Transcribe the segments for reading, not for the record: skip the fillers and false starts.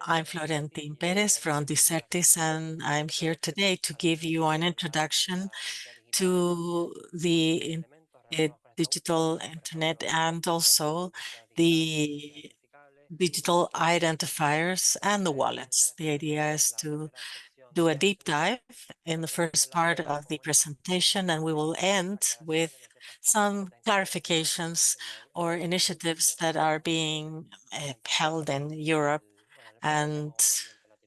I'm Florentin Perez from Dicertis, and I'm here today to give you an introduction to the digital internet and also the digital identifiers and the wallets. The idea is to do a deep dive in the first part of the presentation, and we will end with some clarifications or initiatives that are being held in Europe and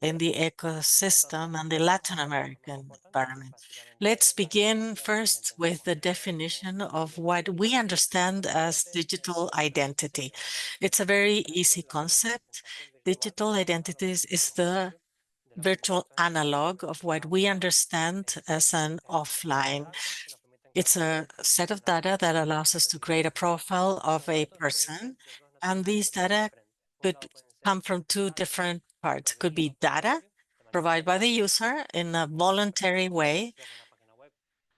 in the ecosystem and the Latin American environment. Let's begin first with the definition of what we understand as digital identity. It's a very easy concept. Digital identities is the virtual analog of what we understand as an offline. It's a set of data that allows us to create a profile of a person, and these data could come from two different parts. It could be data provided by the user in a voluntary way,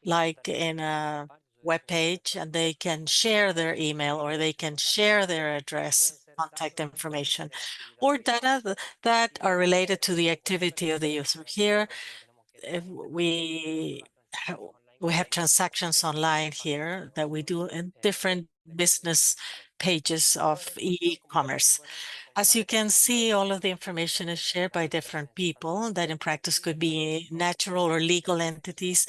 like in a web page, and they can share their email or they can share their address, contact information, or data that are related to the activity of the user. Here, if we have transactions online here that we do in different business pages of e-commerce. As you can see, all of the information is shared by different people that in practice could be natural or legal entities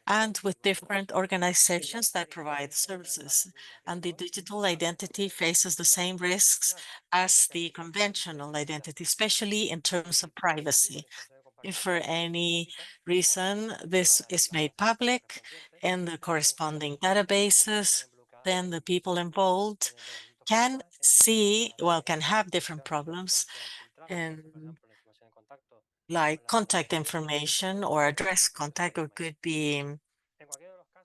and with different organizations that provide services. And the digital identity faces the same risks as the conventional identity, especially in terms of privacy. If for any reason this is made public in the corresponding databases, then the people involved can see, well, can have different problems in like contact information or address contact, or could be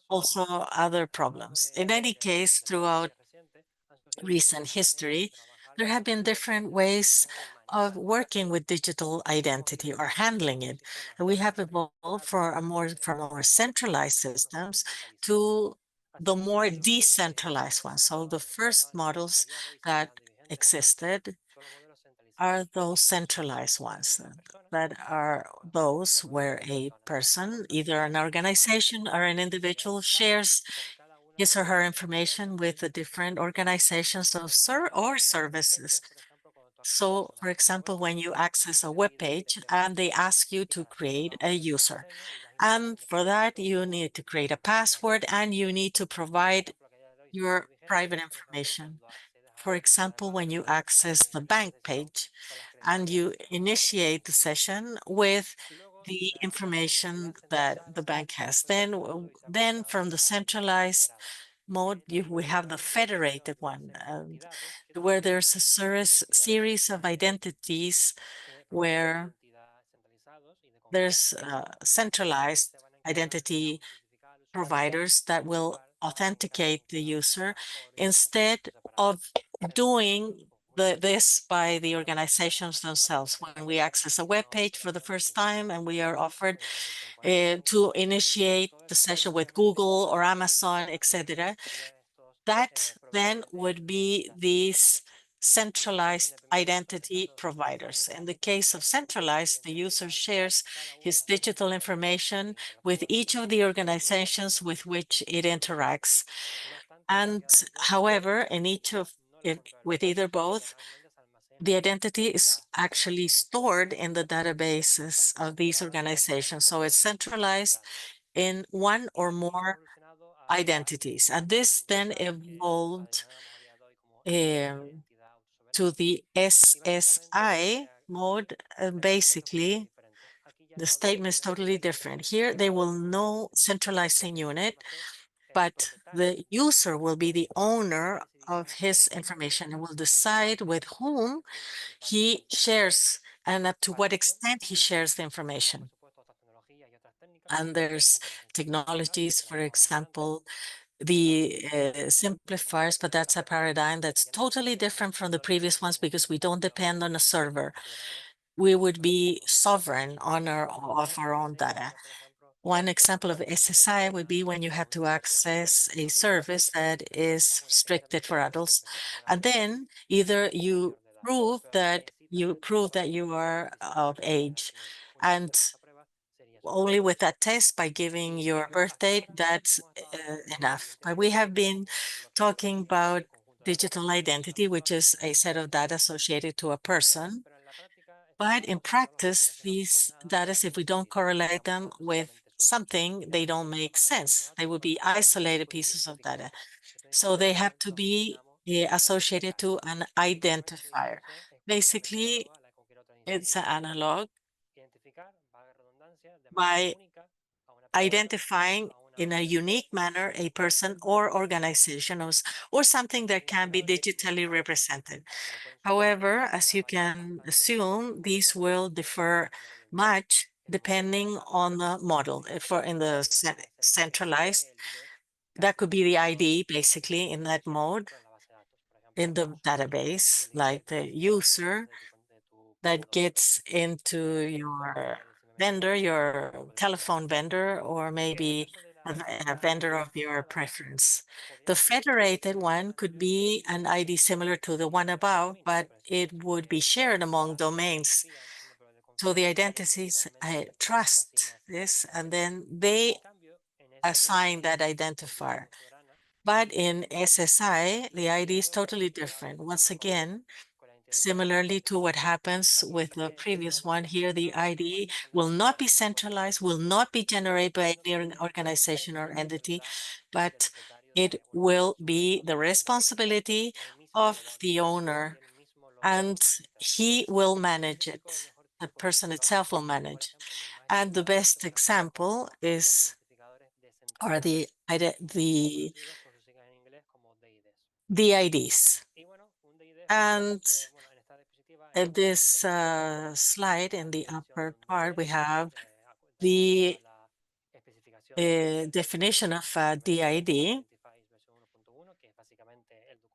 also other problems. In any case, throughout recent history, there have been different ways of working with digital identity or handling it. And we have evolved from more centralized systems to the more decentralized ones. So the first models that existed are those centralized ones that are those where a person, either an organization or an individual, shares his or her information with the different organizations of services. So, for example, when you access a web page and they ask you to create a user, and for that you need to create a password and you need to provide your private information. For example, when you access the bank page and you initiate the session with the information that the bank has, then from the centralized mode, we have the federated one, and where there's a series of identities where there's centralized identity providers that will authenticate the user instead of doing this by the organizations themselves. When we access a web page for the first time and we are offered to initiate the session with Google or Amazon, etc., that then would be these centralized identity providers. In the case of centralized, the user shares his digital information with each of the organizations with which it interacts. And however, in each of with either both, the identity is actually stored in the databases of these organizations. So it's centralized in one or more identities. And this then evolved to the SSI mode. Basically, the statement is totally different. Here, they will know centralizing unit, but the user will be the owner of his information and will decide with whom he shares and up to what extent he shares the information. And there's technologies, for example, the simplifiers, but that's a paradigm that's totally different from the previous ones because we don't depend on a server. We would be sovereign on our own data. One example of SSI would be when you have to access a service that is restricted for adults, and then either you prove that you prove that you are of age. And only with that test, by giving your birth date, that's enough. But we have been talking about digital identity, which is a set of data associated to a person. But in practice, these data, if we don't correlate them with something, they don't make sense. They would be isolated pieces of data. So they have to be associated to an identifier. Basically, it's an analog by identifying in a unique manner a person or organization or something that can be digitally represented. However, as you can assume, these will differ much depending on the model. If for in the centralized, that could be the ID basically in that mode in the database, like the user that gets into your vendor, your telephone vendor, or maybe a vendor of your preference. The federated one could be an ID similar to the one above, but it would be shared among domains. So the identities trust this, and then they assign that identifier. But in SSI, the ID is totally different. Once again, similarly to what happens with the previous one here, the ID will not be centralized, will not be generated by any organization or entity, but it will be the responsibility of the owner, and he will manage it. The person itself will manage. And the best example is are the DIDs. And in this slide in the upper part, we have the definition of DID,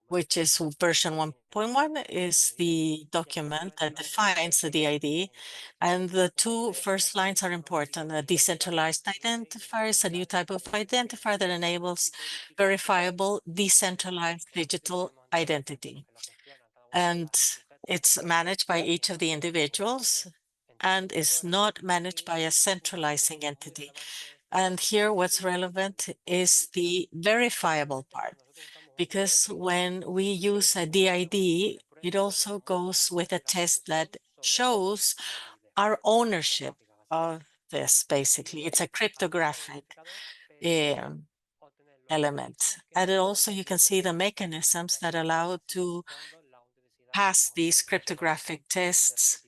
which is version 1.1, is the document that defines the DID. And the two first lines are important. A decentralized identifier is a new type of identifier that enables verifiable decentralized digital identity. And it's managed by each of the individuals and is not managed by a centralizing entity. And here what's relevant is the verifiable part, because when we use a DID, it also goes with a test that shows our ownership of this, basically. It's a cryptographic element. And also you can see the mechanisms that allow to pass these cryptographic tests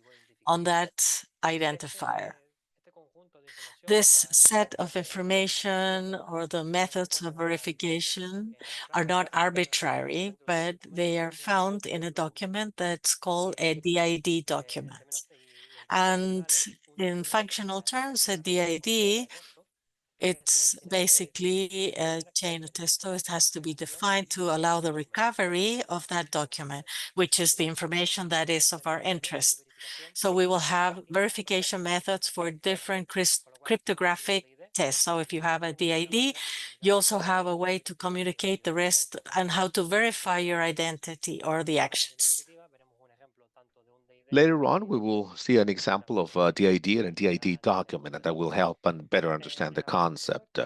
on that identifier. This set of information or the methods of verification are not arbitrary, but they are found in a document that's called a DID document. And in functional terms, a DID, it's basically a chain of text. So it has to be defined to allow the recovery of that document, which is the information that is of our interest. So we will have verification methods for different cryptographic tests. So if you have a DID, you also have a way to communicate the rest and how to verify your identity or the actions. Later on, we will see an example of a DID and a DID document, and that will help and better understand the concept.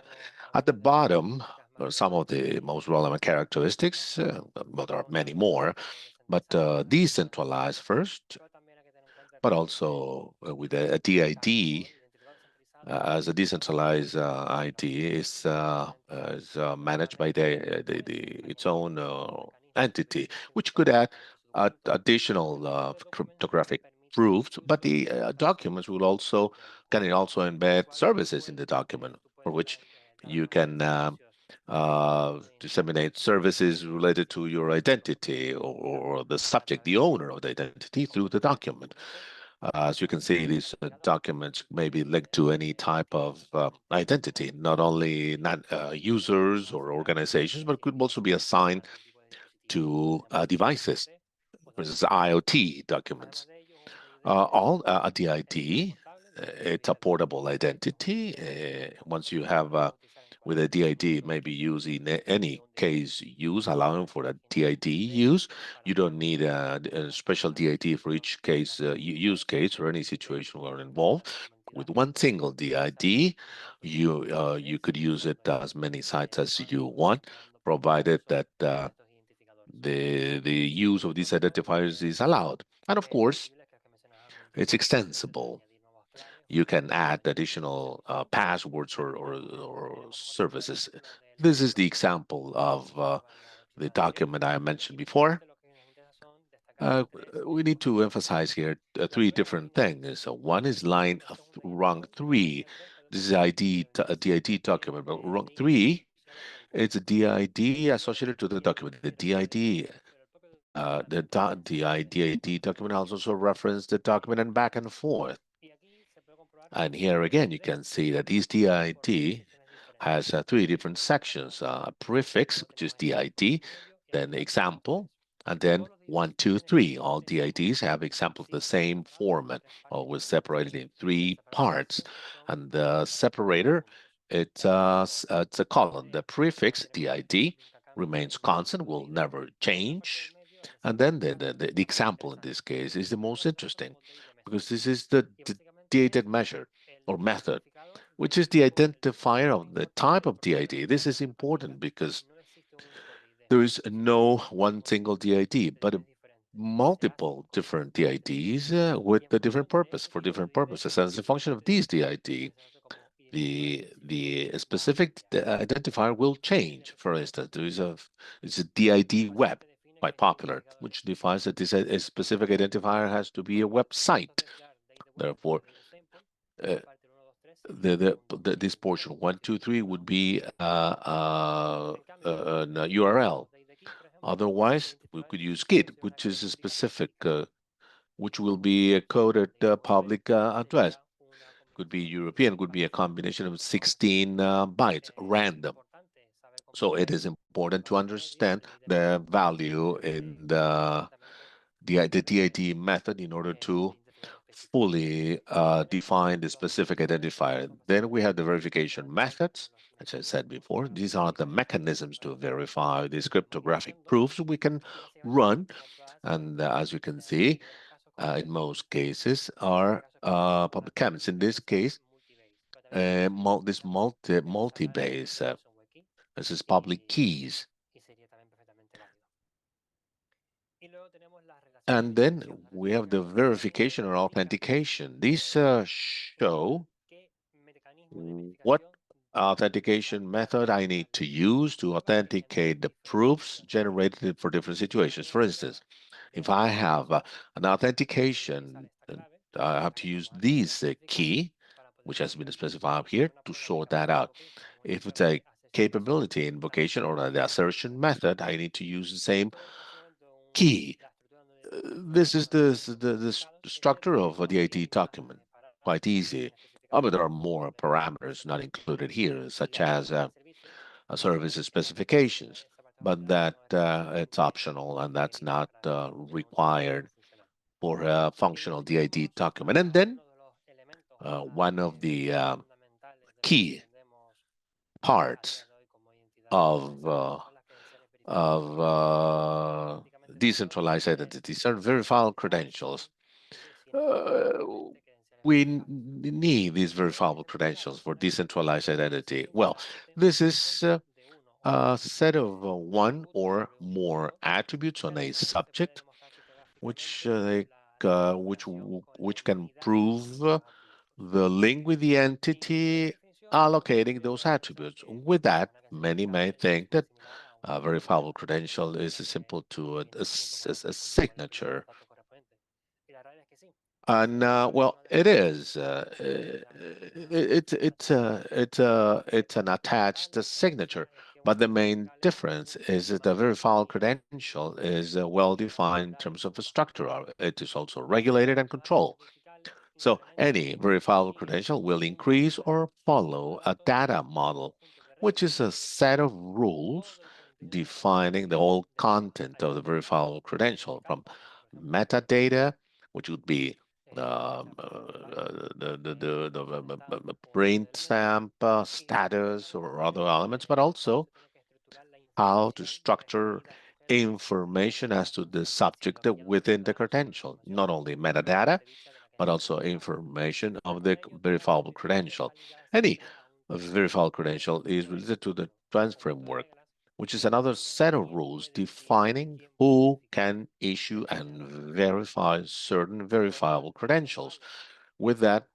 At the bottom are some of the most relevant characteristics. Well, there are many more, but decentralized first, but also with a DID as a decentralized ID is managed by its own entity, which could add additional cryptographic proofs. But the documents will also can also embed services in the document for which you can disseminate services related to your identity or the subject, the owner of the identity through the document. As you can see, these documents may be linked to any type of identity, not only users or organizations, but could also be assigned to devices, for instance, IoT documents. All a DID, it's a portable identity. Once you have with a DID. It may be used in any case use, allowing for a DID use. You don't need a special DID for each case, use case, or any situation where involved. With one single DID, you could use it as many sites as you want, provided that the use of these identifiers is allowed. And of course, it's extensible. You can add additional passwords or services. This is the example of the document I mentioned before. We need to emphasize here three different things. So one is line of rung three. This is a DID document, but rung three, it's a DID associated to the document. The DID, DID document also reference the document and back and forth. And here again, you can see that this DID has three different sections, prefix, which is DID, then example, and then 1, 2, 3. All DIDs have example of the same format, always separated in three parts. And the separator, it's a column. The prefix, DID, remains constant, will never change. And then the example in this case is the most interesting because this is the data measure or method, which is the identifier of the type of DID. This is important because there is no one single DID, but multiple different DIDs with a different purpose for different purposes. As a function of these DID, the specific identifier will change. For instance, it's a DID web, quite popular, which defines that this a specific identifier has to be a website. Therefore, uh, this portion 1, 2, 3 would be an URL. Otherwise, we could use Git, which is a specific, which will be a coded public address. Could be European, could be a combination of 16 bytes, random. So it is important to understand the value in the DID method in order to fully define the specific identifier. Then we have the verification methods. As I said before, these are the mechanisms to verify these cryptographic proofs we can run. And as you can see, in most cases are public keys. In this case, multi-base, this is public keys. And then we have the verification or authentication. These show what authentication method I need to use to authenticate the proofs generated for different situations. For instance, if I have an authentication, I have to use this key, which has been specified up here, to sort that out. If it's a capability invocation or the assertion method, I need to use the same key. This is the structure of the AT document. Quite easy. But there are more parameters not included here, such as service specifications, but that it's optional and that's not required for a functional DID document. And then one of the key parts of decentralized identities are verifiable credentials. Uh, we need these verifiable credentials for decentralized identity. Well, this is a set of one or more attributes on a subject, which can prove the link with the entity allocating those attributes. With that, many may think that a verifiable credential is simple to a signature. And well, it is. It's an attached signature, but the main difference is that the verifiable credential is well defined in terms of the structure. It is also regulated and controlled. So any verifiable credential will increase or follow a data model, which is a set of rules defining the whole content of the verifiable credential from metadata, which would be the brain stamp status or other elements, but also how to structure information as to the subject within the credential, not only metadata, but also information of the verifiable credential. Any verifiable credential is related to the trans framework, which is another set of rules defining who can issue and verify certain verifiable credentials. With that,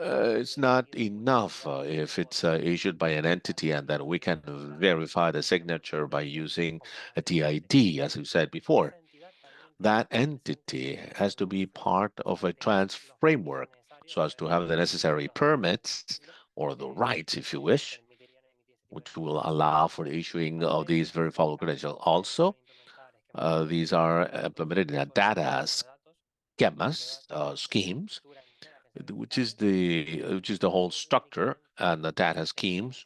it's not enough if it's issued by an entity and then we can verify the signature by using a TID, as we said before. That entity has to be part of a trans framework so as to have the necessary permits or the rights, if you wish, which will allow for the issuing of these verifiable credentials. Also, these are implemented in a data schemas, schemes, which is the whole structure, and the data schemes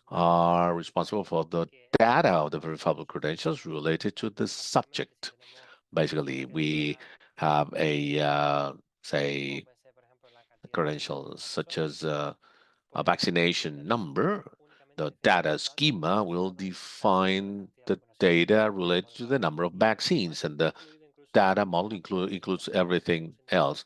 are responsible for the data of the verifiable credentials related to the subject. Basically, we have say, credentials such as a vaccination number. The data schema will define the data related to the number of vaccines, and the data model includes everything else,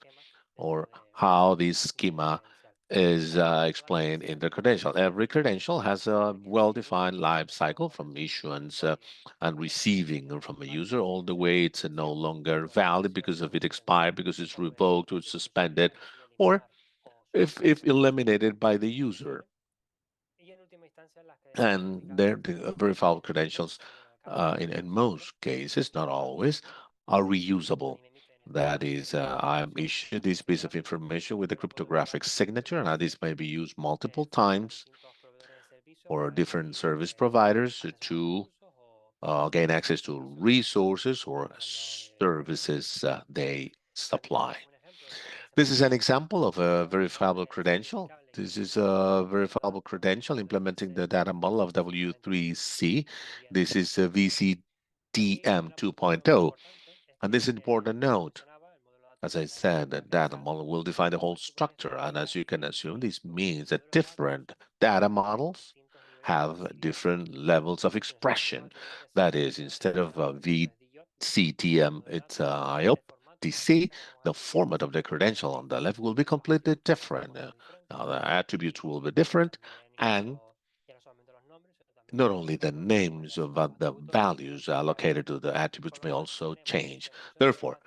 or how this schema is explained in the credential. Every credential has a well-defined life cycle from issuance and receiving from a user all the way it's no longer valid because of it expired, because it's revoked or suspended, or if eliminated by the user. And the verifiable credentials, in most cases, not always, are reusable. That is, I'm issued this piece of information with a cryptographic signature, and this may be used multiple times for different service providers to gain access to resources or services they supply. This is an example of a verifiable credential. This is a verifiable credential implementing the data model of W3C. This is a VCDM 2.0. And this is an important note. As I said, the data model will define the whole structure. And as you can assume, this means that different data models have different levels of expression. That is, instead of VCTM, it's IOP DC, the format of the credential on the left will be completely different. Now, the attributes will be different, and not only the names, but the values allocated to the attributes may also change. Therefore,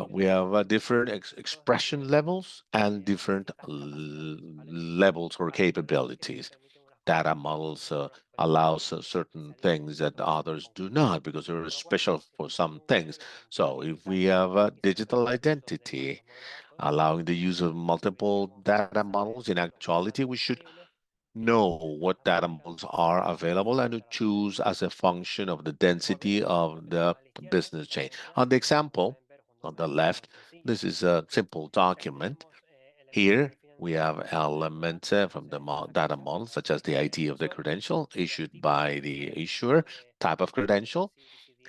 we have different expression levels and different levels or capabilities. Data models allows certain things that others do not because they're special for some things. So if we have a digital identity allowing the use of multiple data models, in actuality, we should know what data models are available and to choose as a function of the density of the business chain. On the example on the left, this is a simple document. Here we have elements from the data model, such as the ID of the credential issued by the issuer, type of credential.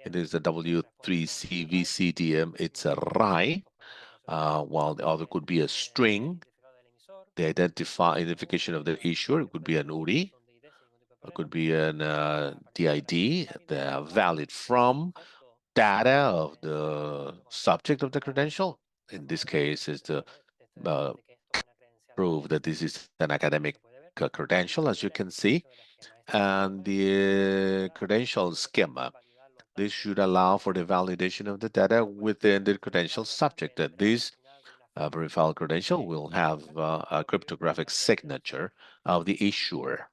It is a W3CVCDM, it's a RAI, while the other could be a string. The identification of the issuer, it could be an URI, it could be an DID, the valid from data of the subject of the credential. In this case, is the uh, prove that this is an academic credential, as you can see, and the credential schema. This should allow for the validation of the data within the credential subject. That this verified credential will have a cryptographic signature of the issuer.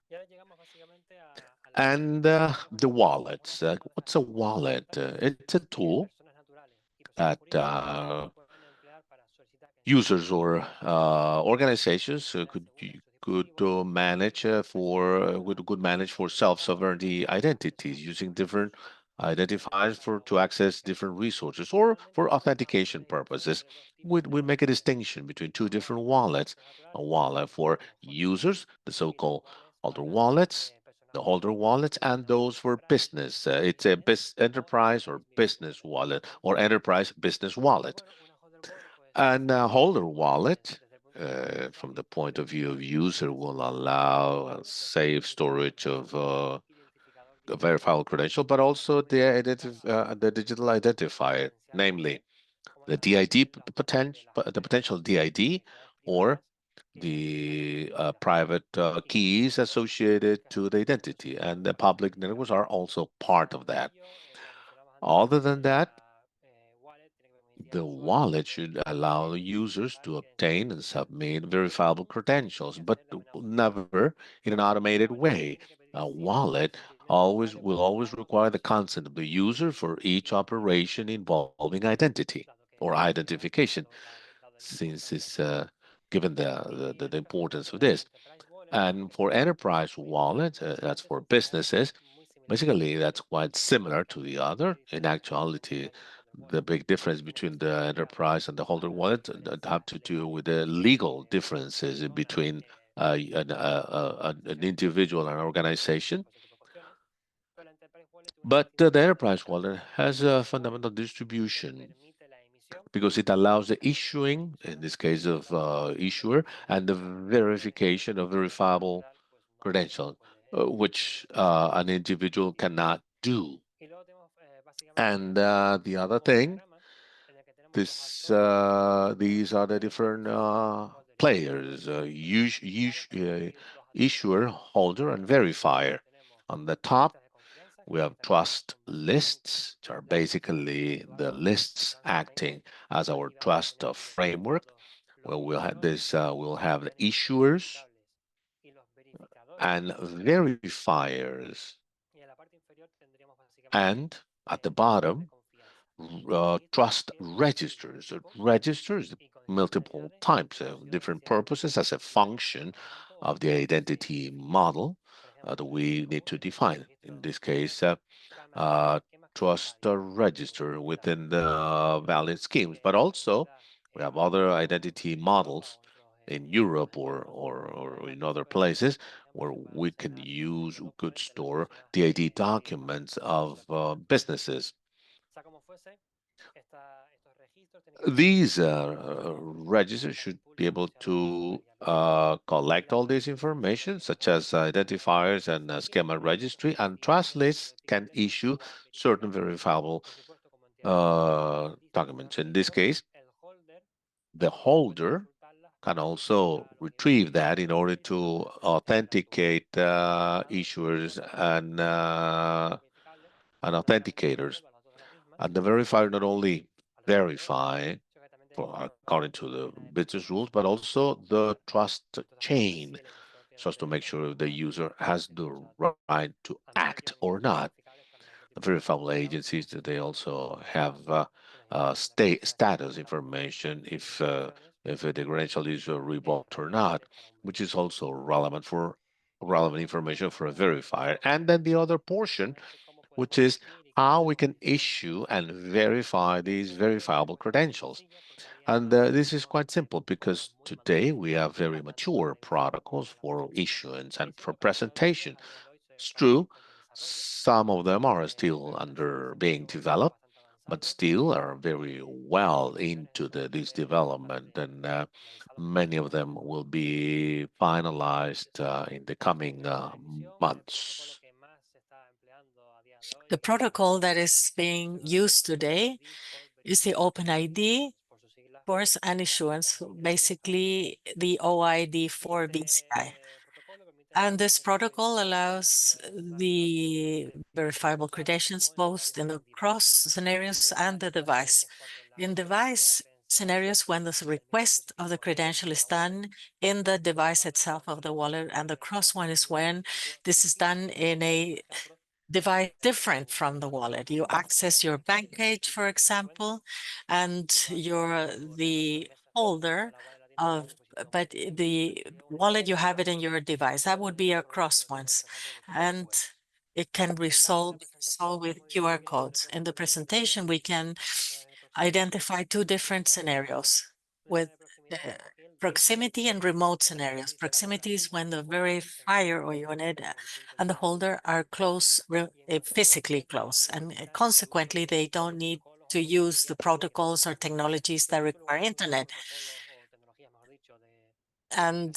And the wallets. What's a wallet? It's a tool that users or organizations could manage could manage for self-sovereignty identities using different identifiers to access different resources or for authentication purposes. We make a distinction between two different wallets: a wallet for users, the so-called holder wallets, and those for business. It's a enterprise or business wallet or enterprise business wallet. And holder wallet, from the point of view of user, will allow a safe storage of a verifiable credential, but also the digital identifier, namely the DID the potential DID, or the private keys associated to the identity, and the public networks are also part of that. Other than that, the wallet should allow users to obtain and submit verifiable credentials, but never in an automated way. A wallet will always require the consent of the user for each operation involving identity or identification, since it's given the importance of this. And for enterprise wallet, that's for businesses. Basically, that's quite similar to the other. In actuality, the big difference between the enterprise and the holder wallet have to do with the legal differences in between an individual and organization. But the enterprise wallet has a fundamental distribution because it allows the issuing, in this case of issuer, and the verification of verifiable credential, which an individual cannot do. And the other thing, these are the different players: issuer, holder, and verifier. On the top, we have trust lists, which are basically the lists acting as our trust framework. Well, we'll have the issuers and verifiers, and at the bottom, trust registers. Registers multiple types of different purposes as a function of the identity model that we need to define. In this case, uh, trust register within the valid schemes, but also we have other identity models in Europe or in other places where we could store DID documents of businesses. These registers should be able to collect all this information, such as identifiers and schema registry, and trust lists can issue certain verifiable documents. In this case, the holder can also retrieve that in order to authenticate issuers and authenticators. And the verifier not only verify according to the business rules, but also the trust chain, so as to make sure the user has the right to act or not. The verifiable agencies that they also have state status information if the credential is revoked or not, which is also relevant information for a verifier. And then the other portion, which is how we can issue and verify these verifiable credentials. And this is quite simple because today we have very mature protocols for issuance and for presentation. It's true, some of them are still under being developed, but still are very well into this development, and many of them will be finalized in the coming months. The protocol that is being used today is the OpenID course and issuance, basically the OID for BCI. And this protocol allows the verifiable credentials both in the cross scenarios and the device. In device scenarios, when the request of the credential is done in the device itself of the wallet, and the cross one is when this is done in a device different from the wallet. You access your bank page, for example, and you're the holder of, but the wallet, you have it in your device. That would be a cross ones. And it can resolve with QR codes. In the presentation, we can identify two different scenarios with proximity and remote scenarios. Proximity is when the verifier or unit and the holder are close, physically close, and consequently, they don't need to use the protocols or technologies that require internet. And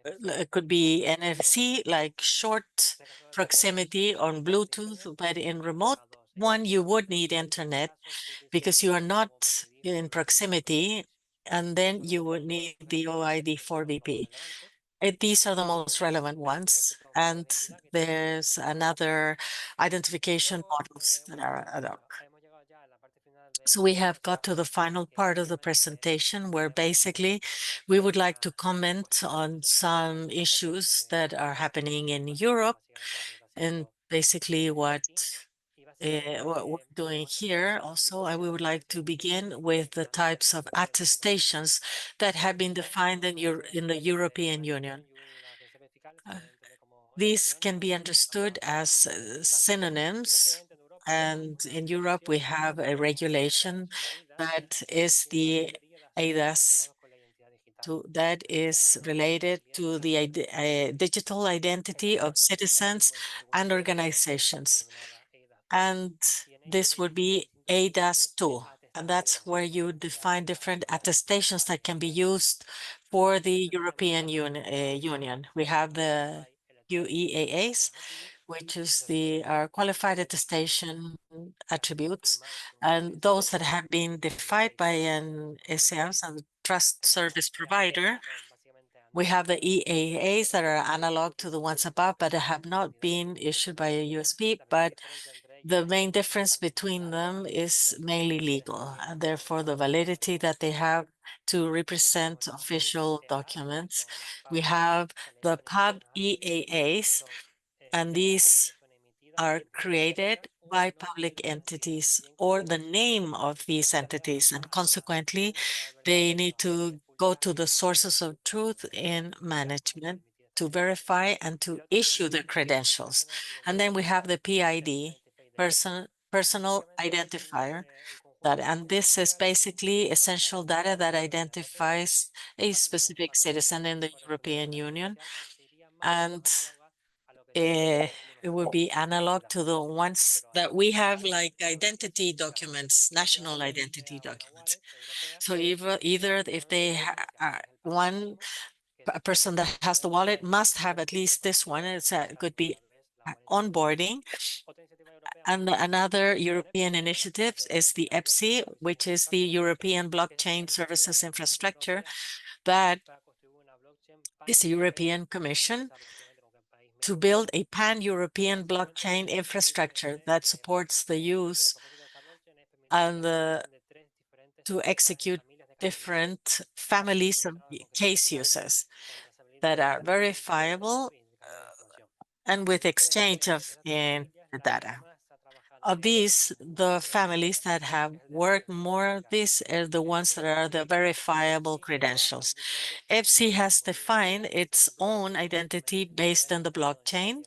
it could be NFC, like short proximity on Bluetooth, but in remote one, you would need internet because you are not in proximity, and then you would need the OID 4VP. These are the most relevant ones, and there's another identification models that are ad hoc. So we have got to the final part of the presentation where basically we would like to comment on some issues that are happening in Europe and basically what we're doing here also. And we would like to begin with the types of attestations that have been defined in the European Union. These can be understood as synonyms. And in Europe, we have a regulation that is the ADAS that is related to the digital identity of citizens and organizations. And this would be ADAS 2. And that's where you define different attestations that can be used for the European Union. We have the UEAAs, which is the qualified attestation attributes, and those that have been defined by an SARS and trust service provider. We have the EAAs that are analog to the ones above, but have not been issued by a USB, but the main difference between them is mainly legal, and therefore the validity that they have to represent official documents. We have the pub EAAs, and these are created by public entities or the name of these entities, and consequently, they need to go to the sources of truth in management to verify and to issue the credentials. And then we have the PID, personal identifier, and this is basically essential data that identifies a specific citizen in the European Union. And it would be analog to the ones that we have, like identity documents, national identity documents. So either if they one a person that has the wallet must have at least this one. It could be onboarding. And another European initiative is the EPSI, which is the European Blockchain Services Infrastructure, that is the European Commission to build a pan-European blockchain infrastructure that supports the use and to execute different families of case uses that are verifiable and with exchange of data. Of these, the families that have worked more, these are the ones that are the verifiable credentials. EPSI has defined its own identity based on the blockchain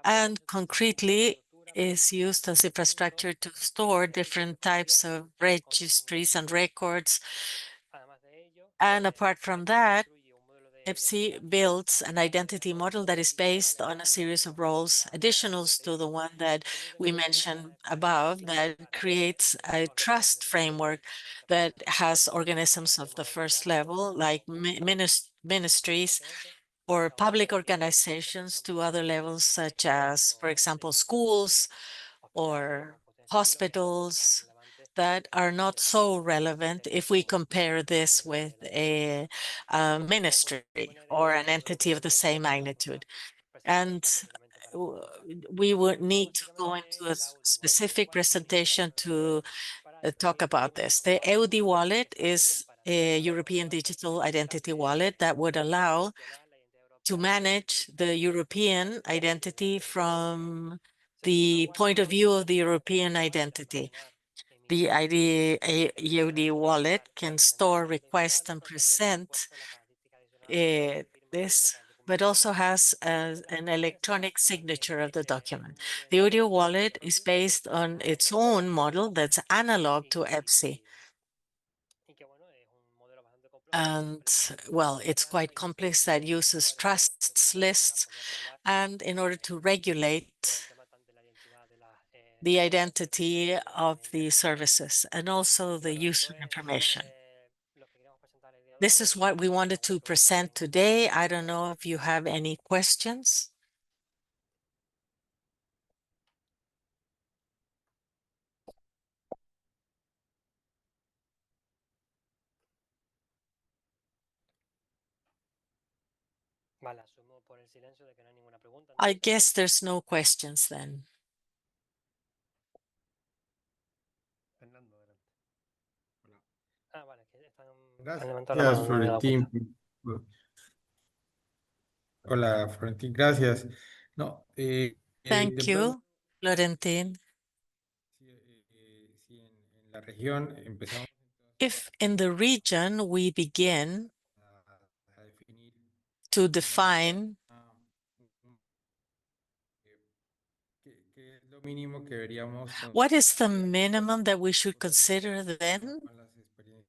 and concretely is used as infrastructure to store different types of registries and records. And apart from that, EPSI builds an identity model that is based on a series of roles, additionals to the one that we mentioned above, that creates a trust framework that has organisms of the first level, like ministries or public organizations, to other levels, such as, for example, schools or hospitals, that are not so relevant if we compare this with a ministry or an entity of the same magnitude. And we would need to go into a specific presentation to talk about this. The EUDI wallet is a European digital identity wallet that would allow to manage the European identity from the point of view of the European identity. The EUD wallet can store, request, and present this, but also has an electronic signature of the document. The audio wallet is based on its own model that's analog to EPSI. And well, it's quite complex, that uses trusts lists. And in order to regulate the identity of the services and also the user information. This is what we wanted to present today. I don't know if you have any questions. I guess there's no questions then. Gracias, Florentín. Hola, Florentín, gracias. No, de Thank pronto, you, Florentin. si en la región empezamos If in the region we begin a definir to una, define qué es lo mínimo que deberíamos what is the considerar minimum that we should consider then a las experiencias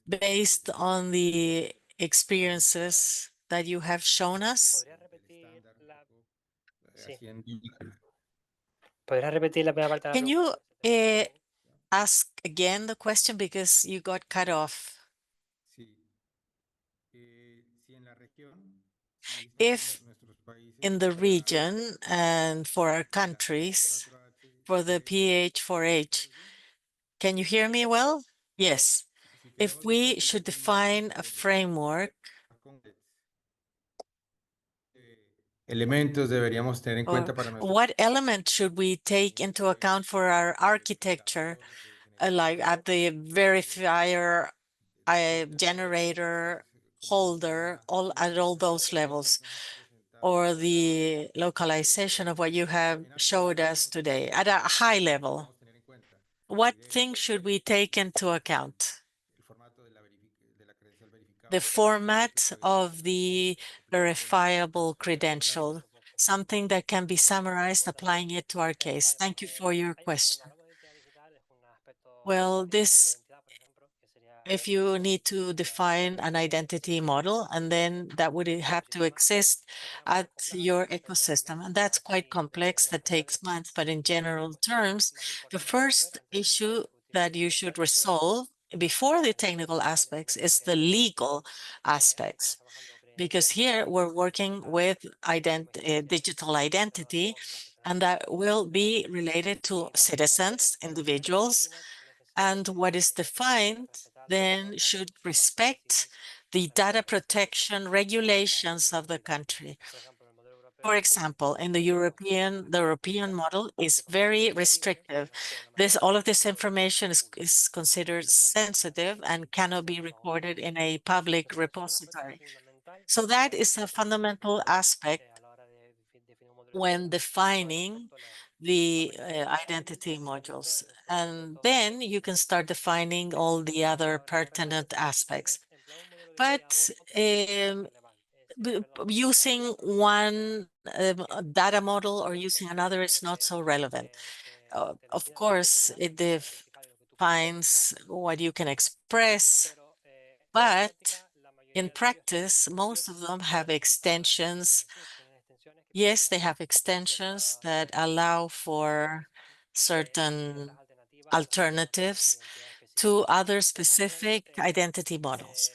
based on the presentadas, experiences that you have shown us. el estándar un poco haciendo. Can you ask again the question because you got cut off? Sí. Si en la región, si If nuestros países in the para region and for our la countries, P4H, for the PH4H, can you hear me well? Yes. si If queremos we definir should un marco define a de framework, elementos deberíamos tener en or cuenta para nuestro what element should we take into account for our architecture, like at the verifier, generator, holder, all at all those levels, or the localization of what you have showed us today at a high level? What things should we take into account? The format of the verifiable credential, something that can be summarized applying it to our case. Thank you for your question. Well, this, if you need to define an identity model, and then that would have to exist at your ecosystem. And that's quite complex, that takes months, but in general terms, the first issue that you should resolve before the technical aspects is the legal aspects, because here we're working with digital identity, and that will be related to citizens, individuals, and what is defined then should respect the data protection regulations of the country. For example, in the European model is very restrictive. All of this information is considered sensitive and cannot be recorded in a public repository. So that is a fundamental aspect when defining the identity modules. And then you can start defining all the other pertinent aspects. But using one data model or using another is not so relevant. Of course, it defines what you can express, but in practice, most of them have extensions. Yes, they have extensions that allow for certain alternatives to other specific identity models.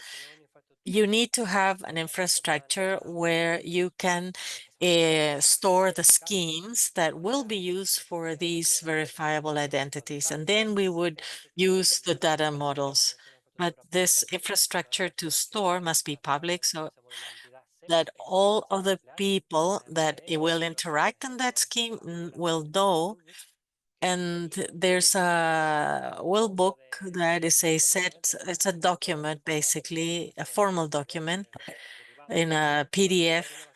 You need to have an infrastructure where you can store the schemes that will be used for these verifiable identities. And then we would use the data models. But this infrastructure to store must be public so that all of the people that it will interact in that scheme will know. And there's a will book that is it's a document, basically a formal document in a PDF,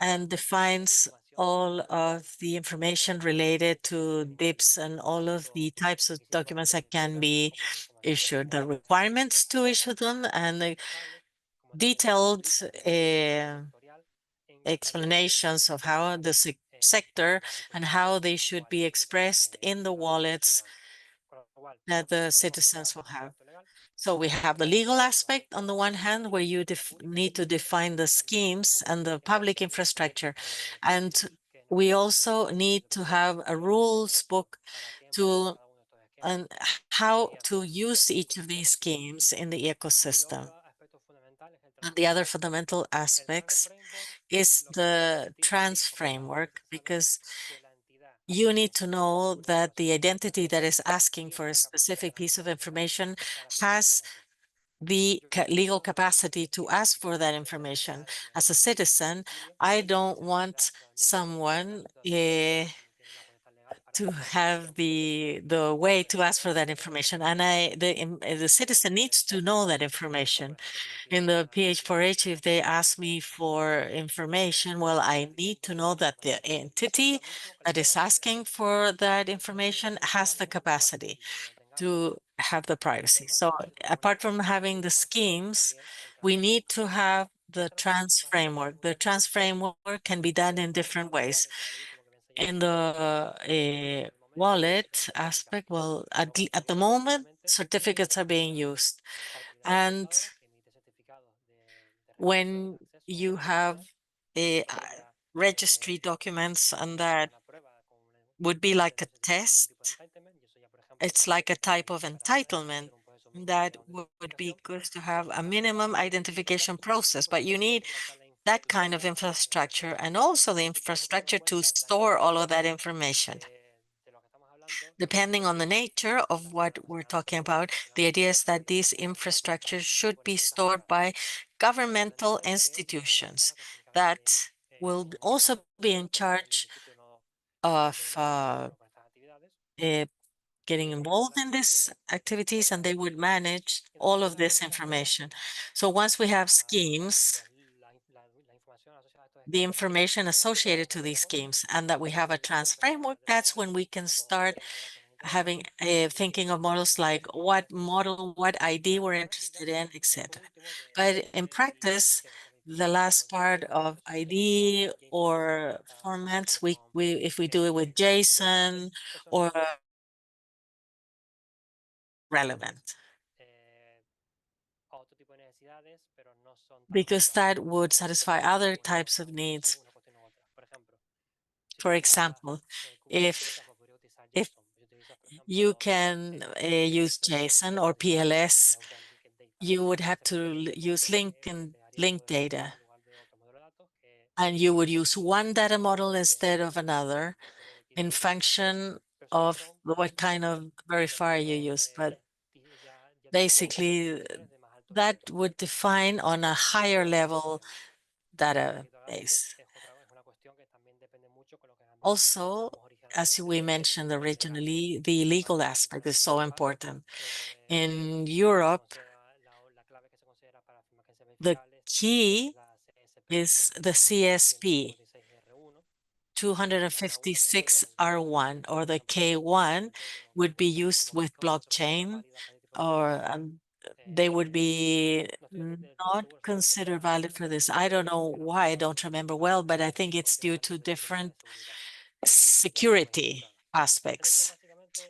and defines all of the information related to DIPs and all of the types of documents that can be issued, the requirements to issue them, and the detailed explanations of how the sector and how they should be expressed in the wallets that the citizens will have. So we have the legal aspect on the one hand, where you need to define the schemes and the public infrastructure. And we also need to have a rules book to and how to use each of these schemes in the ecosystem. And the other fundamental aspects is the trans framework, because you need to know that the entity that is asking for a specific piece of information has the legal capacity to ask for that information. As a citizen, I don't want someone to have the way to ask for that information, and the citizen needs to know that information. In the PH4H, if they ask me for information, well, I need to know that the entity that is asking for that information has the capacity to have the privacy. So apart from having the schemes, we need to have the trans framework. The trans framework can be done in different ways. In the wallet aspect, well, at the moment, certificates are being used. And when you have a registry documents, and that would be like a test, it's like a type of entitlement that would be good to have a minimum identification process, but you need that kind of infrastructure and also the infrastructure to store all of that information. Depending on the nature of what we're talking about, the idea is that these infrastructures should be stored by governmental institutions that will also be in charge of uh, getting involved in these activities, and they would manage all of this information. So once we have schemes, the information associated to these schemes, and that we have a trans framework, that's when we can start having thinking of models like what model, what ID we're interested in, etc. But in practice, the last part of ID or formats, we if we do it with JSON or relevant, because that would satisfy other types of needs. For example, if you can use JSON or PLS, you would have to use link data, and you would use one data model instead of another in function of what kind of verifier you use. But basically, that would define on a higher level database. Also, as we mentioned originally, the legal aspect is so important. In Europe, the key is the CSP 256R1, or the K1 would be used with blockchain, or they would be not considered valid for this. I don't know why, I don't remember well, but I think it's due to different security aspects.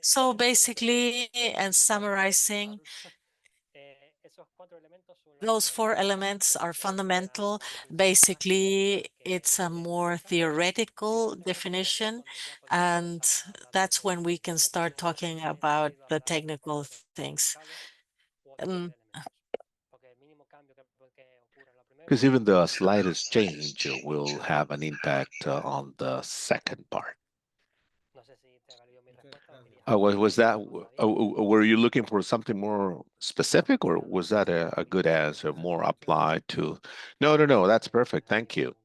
So basically, and summarizing, those four elements are fundamental. Basically, it's a more theoretical definition, and that's when we can start talking about the technical things. Um, Because even the slightest change will have an impact on the second part. Was that, were you looking for something more specific, or was that a good answer, more applied to? No, no, no, that's perfect. Thank you.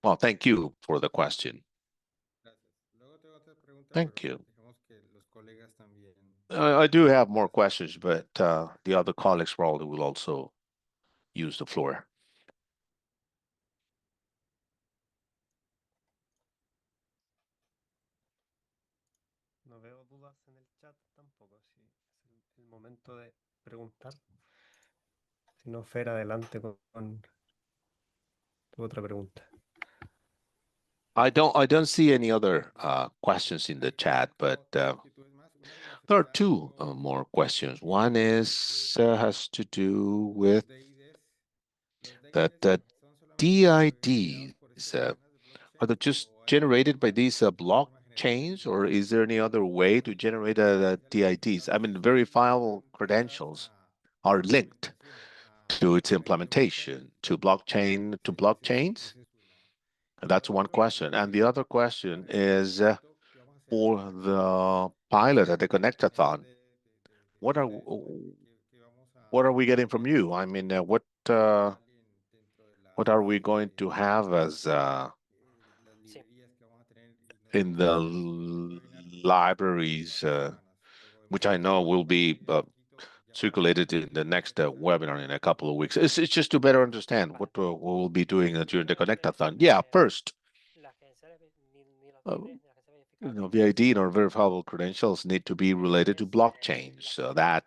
Well, thank you for the question. Gracias. Luego tengo otra pregunta, Thank pero you. digamos que los colegas también. I do have more questions, but the other colleagues probably will also use the floor. No veo dudas en el chat tampoco, si es el momento de preguntar. Si no, Fer, adelante con tu otra pregunta. I don't see any other questions in the chat, but there are two more questions. One is has to do with that ¿Son solamente desarrollados por DIDs. estas cadenas de Are blockchain they just o generated by these blockchains, or is there any other way to generate DIDs? I mean, verifiable credentials are linked to its implementation to blockchains. That's one question. And the other question is for the pilot at the Connectathon, what are we getting from you? I mean, what are we going to have as in the libraries, which I know will be circulated in the next webinar in a couple of weeks. It's just to better understand what we'll be doing during the Connectathon. Yeah, first, uh, VID or verifiable credentials need to be related to blockchains. So that's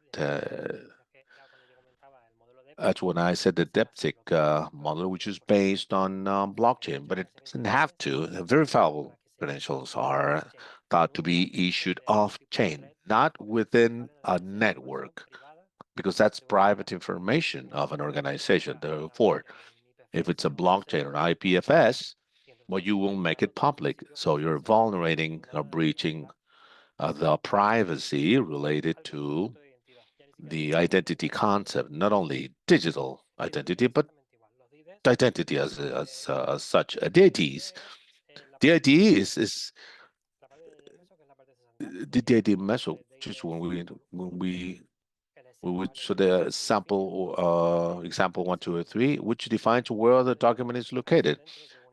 when I said the DEPSIC model, which is based on blockchain, but it doesn't have to. Verifiable credentials are thought to be issued off-chain, not within a network, because that's private information of an organization. Therefore, if it's a blockchain or IPFS, well, you will make it public. So you're vulnerating or breaching the privacy related to the identity concept, not only digital identity, but identity as such. DIDs. DID is the DID meso, just when we so the sample example 1, 2, or 3, which defines where the document is located.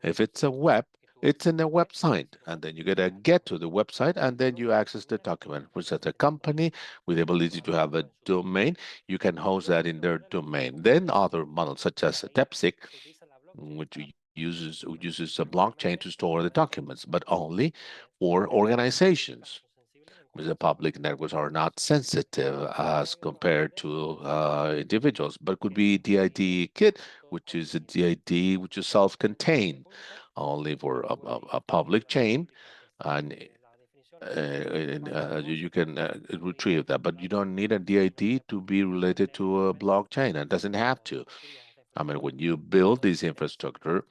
If it's a web, it's in a website, and then you get to the website, and then you access the document. Which is a company with the ability to have a domain, you can host that in their domain. Then other models such as DEPSIC, which uses a blockchain to store the documents, but only for organizations. The public networks are not sensitive as compared to individuals, but could be DID kit, which is a DID which is self-contained, only for a public chain, and you can retrieve that. But you don't need a DID to be related to a blockchain. It doesn't have to. I mean, when you build this infrastructure,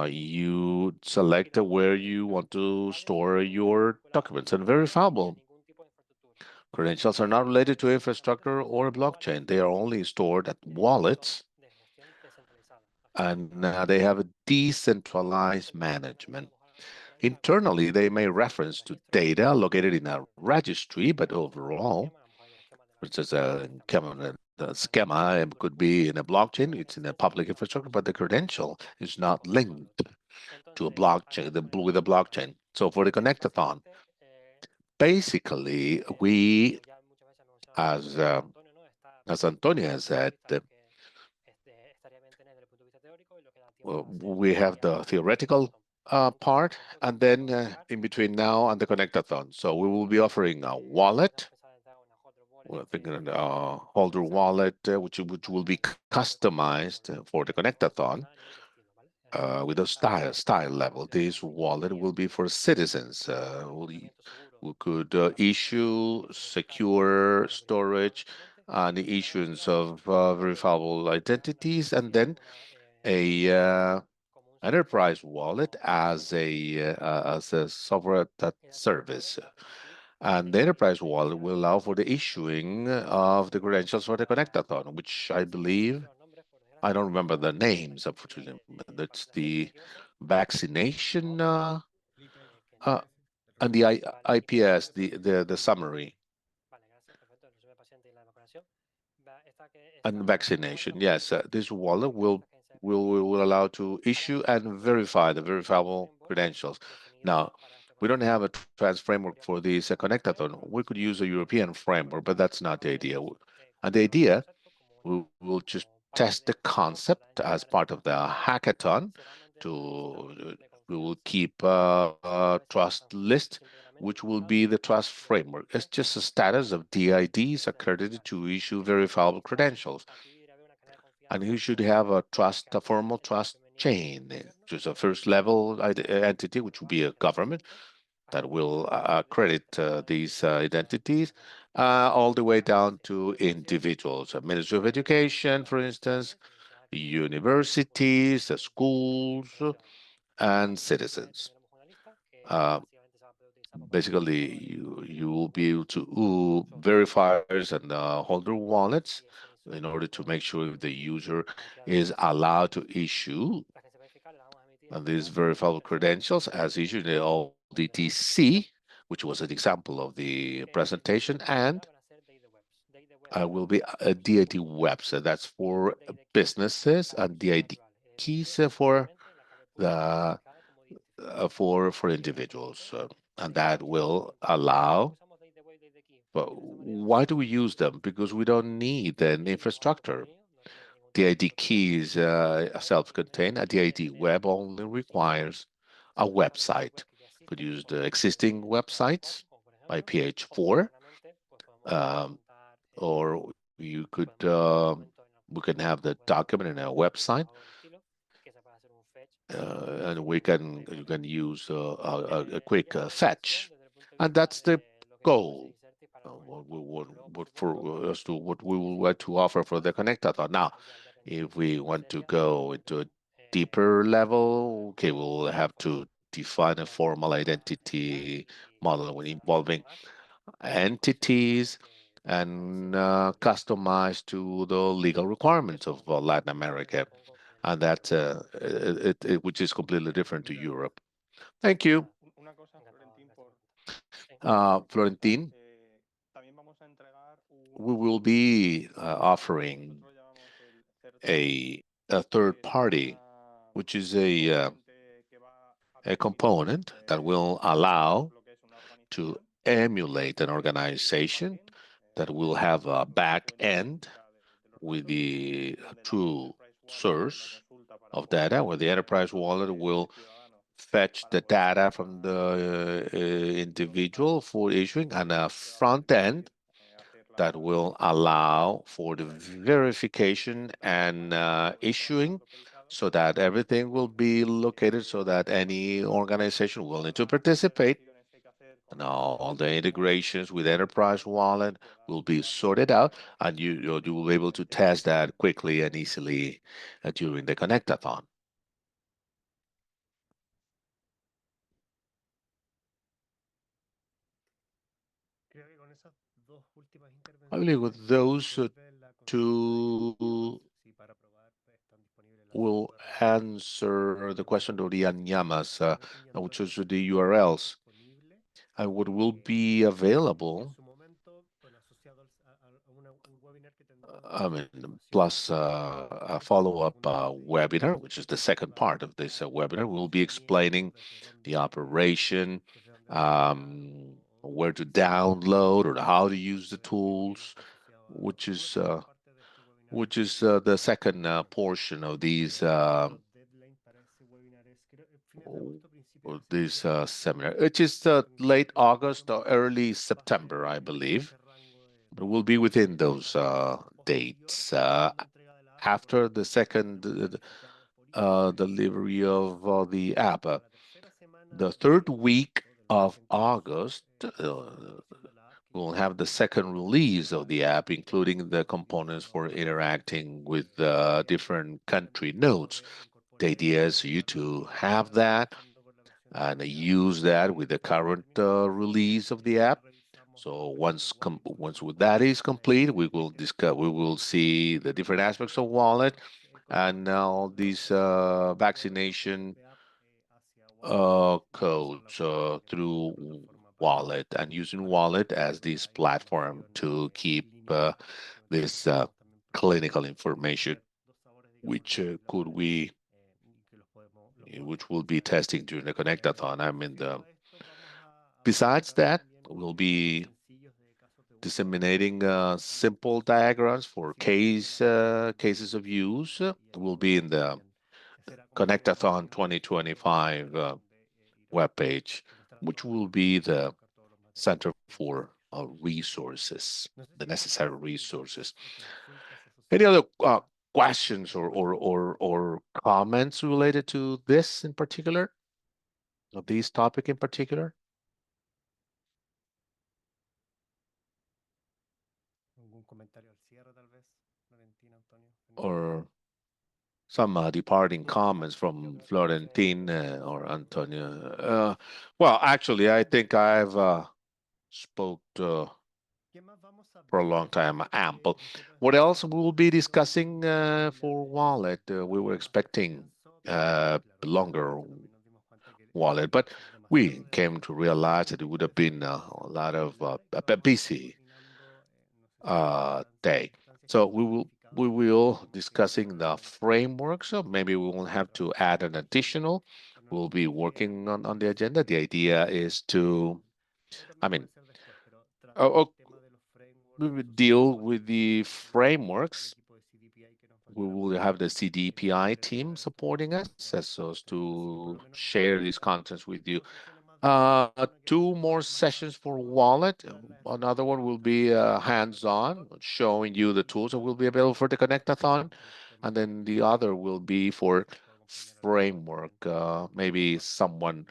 you select where you want to store your documents, and verifiable credentials are not related to infrastructure or blockchain. They are only stored at wallets, and they have a decentralized management. Internally, they may reference to data located in a registry, but overall, which is a schema, it could be in a blockchain, it's in a public infrastructure, but the credential is not linked to a blockchain, with a blockchain. So for the Connectathon, basically, we, as Antonio has said, we have the theoretical part, and then in between now and the Connectathon. So we will be offering a wallet, we're thinking a holder wallet, which will be customized for the Connectathon with a style level. This wallet will be for citizens. We could issue secure storage and the issuance of verifiable identities, and then a enterprise wallet as a software that service. And the enterprise wallet will allow for the issuing of the credentials for the Connectathon, which I believe, I don't remember the names, unfortunately. That's the vaccination uh, and the IPS, the summary. And vaccination, yes. This wallet will allow to issue and verify the verifiable credentials. Now, we don't have a trans framework for this Connectathon. We could use a European framework, but that's not the idea. And the idea, we will just test the concept as part of the hackathon. We will keep a trust list, which will be the trust framework. It's just a status of DIDs accredited to issue verifiable credentials. And you should have a formal trust chain, which is a first level entity, which will be a government that will accredit these identities, all the way down to individuals, a Ministry of Education, for instance, universities, schools, and citizens. Uh, Basically, you will be able to verifiers and holder wallets in order to make sure if the user is allowed to issue these verifiable credentials as issued in the ODTC, which was an example of the presentation, and will be a DID website that's for businesses and DID keys the for individuals, and that will allow. But why do we use them? Because we don't need an infrastructure. DID key is self-contained. A DID web only requires a website. Could use the existing websites by PH4, um, or you could we can have the document in a website, and you can use a quick fetch, and that's the goal. What for as to what we would like to offer for the Conectaton. Now, if we want to go into a deeper level, okay, we'll have to define a formal identity model involving entities and customized to the legal requirements of Latin America, and that which is completely different to Europe. Thank you, Una cosa, Florentín, Florentin. también vamos a entregar We will be offering nosotros llamamos el third party, a third que es party, which is a componente que va a a permitir component that will allow lo que es una to organización emulate an con el organization backend, that con will la have a back end verídica de los with datos, the donde la true Enterprise Wallet hace la source consulta para of poder data, where the verificar los enterprise datos wallet del will ciudadano fetch para the poder data pasar from a the los individual datos for issuing, and a que va a front end permitir hacer that will allow for the verification and issuing, so that everything will be located so that any organization willing to participate and all the integrations with enterprise wallet will be sorted out, and you will be able to test that quickly and easily during the Connectathon. Creo que con esas dos últimas I believe intervenciones with those resuelve la consulta de que two si para probar están disponibles las will URLs answer the question of the Anyamas, which is the está URLs, disponible. and what will be En available. su momento, bueno, asociado a un webinar que tendremos I a mean, continuación, plus a tendremos la follow-up segunda parte de webinar, which is the second hablar part of acerca this del webinar. We'll be funcionamiento, explaining the operation, where to download or how to use the tools, which is the second portion of these seminar, which is late August or early September, I believe. But we'll be within those dates after the second delivery of the app. The third week of August, we'll have the second release of the app, including the components for interacting with different country nodes. The idea is for you to have that and use that with the current release of the app. So once that is complete, we will discuss. We will see the different aspects of wallet and all these vaccination codes through wallet, and using wallet as this platform to keep this clinical information, which which we'll be testing during the Connectathon. I mean, besides that, we'll be disseminating simple diagrams for cases of use. Will be in the Connectathon 2025 webpage, which will be the center for resources, the necessary resources. Any other questions or comments related to this in particular, of this topic in particular? ¿Algún comentario al cierre, tal vez, Florentina, Antonio? Or some departing comments from Florentin or Antonio. Well, actually, I think I've spoke for a long time, ample. What else we will be discussing for wallet? We were expecting longer wallet, but we came to realize that it would have been a lot of a busy day. So we will discussing the framework. So maybe we will have to add an additional. We'll be working on the agenda. The idea is to, I mean, oh, we will deal with the frameworks. We will have the CDPI team supporting us as to share these contents with you. Two more sessions for wallet. Another one will be hands-on, showing you the tools that will be available for the Connectathon. And then the other will be for framework, maybe someone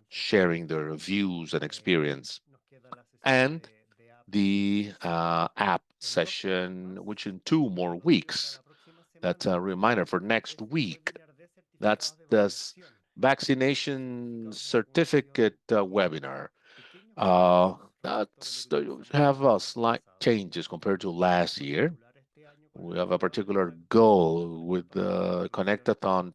sharing their views and experience. And the app session, which in 2 more weeks. That's a reminder for next week. That's the vaccination certificate webinar. That's have slight changes compared to last year. We have a particular goal with the Connectathon,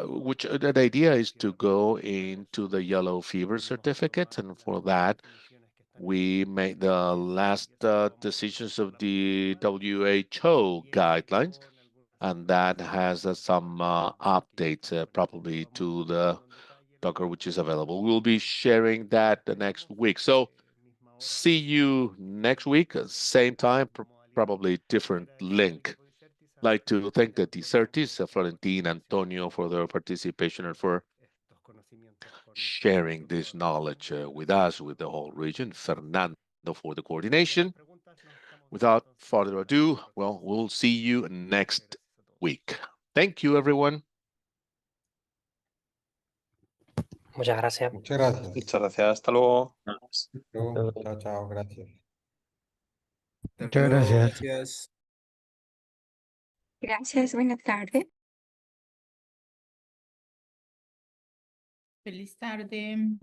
which the idea is to go into the yellow fever certificate, and for that, we made the last decisions of the WHO guidelines, and that has some updates probably to the Docker, which is available. We'll be sharing that the next week. So see you next week, same time, probably different link. Like to thank the Desertis, Florentin, Antonio for their participation and for sharing this knowledge with us, with the whole region. Fernando for the coordination. Without further ado, well, we'll see you next week. Thank you, everyone. Muchas gracias. Muchas gracias. Muchas gracias. Hasta luego. Chao, chao, chao, gracias. Muchas gracias. Gracias. Gracias, buenas tardes. Feliz tarde.